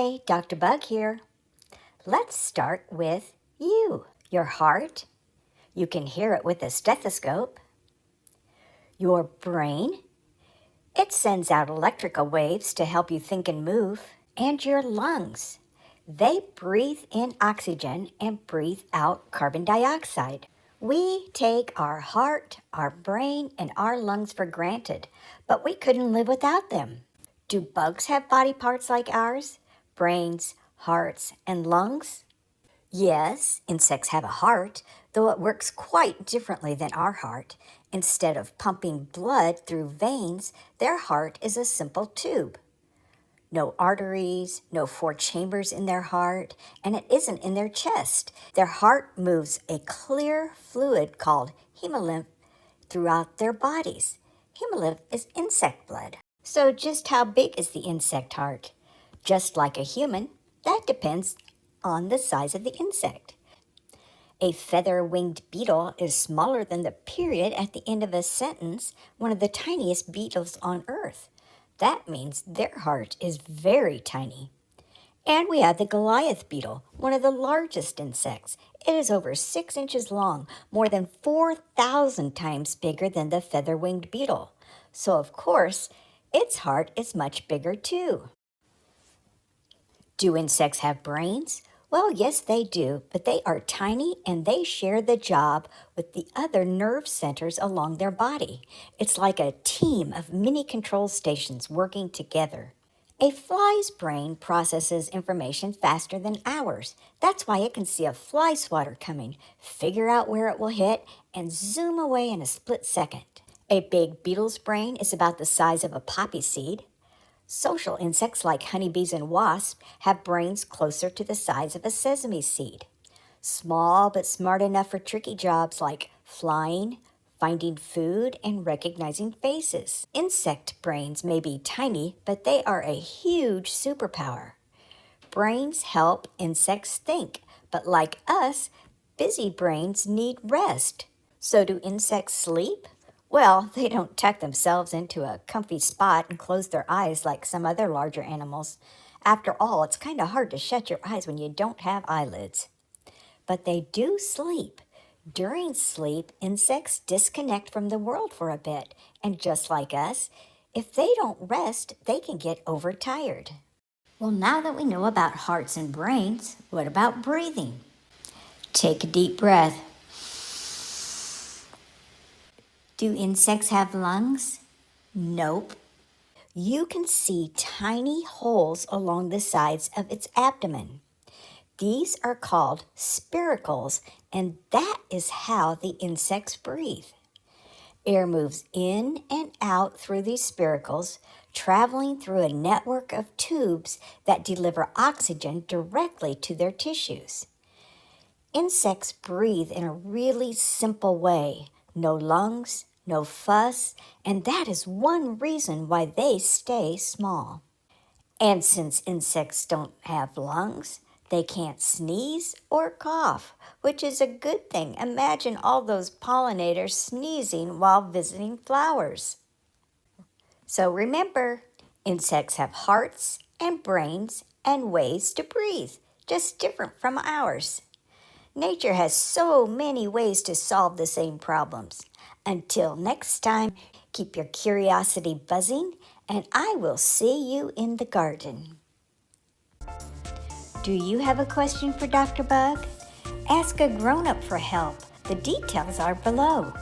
Hi, Dr. Bug here. Let's start with you. Your heart. You can hear it with a stethoscope. Your brain. It sends out electrical waves to help you think and move. And your lungs. They breathe in oxygen and breathe out carbon dioxide. We take our heart, our brain, and our lungs for granted, but we couldn't live without them. Do bugs have body parts like ours? Brains, hearts, and lungs? Yes, insects have a heart, though it works quite differently than our heart. Instead of pumping blood through veins, their heart is a simple tube. No arteries, no 4 chambers in their heart, and it isn't in their chest. Their heart moves a clear fluid called hemolymph throughout their bodies. Hemolymph is insect blood. So just how big is the insect heart? Just like a human, that depends on the size of the insect. A feather-winged beetle is smaller than the period at the end of a sentence, one of the tiniest beetles on Earth. That means their heart is very tiny. And we have the Goliath beetle, one of the largest insects. It is over 6 inches long, more than 4,000 times bigger than the feather-winged beetle. So of course, its heart is much bigger too. Do insects have brains? Well, yes, they do, but they are tiny and they share the job with the other nerve centers along their body. It's like a team of mini control stations working together. A fly's brain processes information faster than ours. That's why it can see a fly swatter coming, figure out where it will hit, and zoom away in a split second. A big beetle's brain is about the size of a poppy seed. Social insects like honeybees and wasps have brains closer to the size of a sesame seed. Small but smart enough for tricky jobs like flying, finding food, and recognizing faces. Insect brains may be tiny, but they are a huge superpower. Brains help insects think, but like us, busy brains need rest. So do insects sleep? Well, they don't tuck themselves into a comfy spot and close their eyes like some other larger animals. After all, it's kind of hard to shut your eyes when you don't have eyelids. But they do sleep. During sleep, insects disconnect from the world for a bit. And just like us, if they don't rest, they can get overtired. Well, now that we know about hearts and brains, what about breathing? Take a deep breath. Do insects have lungs? Nope. You can see tiny holes along the sides of its abdomen. These are called spiracles, and that is how the insects breathe. Air moves in and out through these spiracles, traveling through a network of tubes that deliver oxygen directly to their tissues. Insects breathe in a really simple way. No lungs, no fuss, and that is one reason why they stay small. And since insects don't have lungs, they can't sneeze or cough, which is a good thing. Imagine all those pollinators sneezing while visiting flowers. So remember, insects have hearts and brains and ways to breathe, just different from ours. Nature has so many ways to solve the same problems. Until next time, keep your curiosity buzzing, and I will see you in the garden. Do you have a question for Dr. Bug? Ask a grown-up for help. The details are below.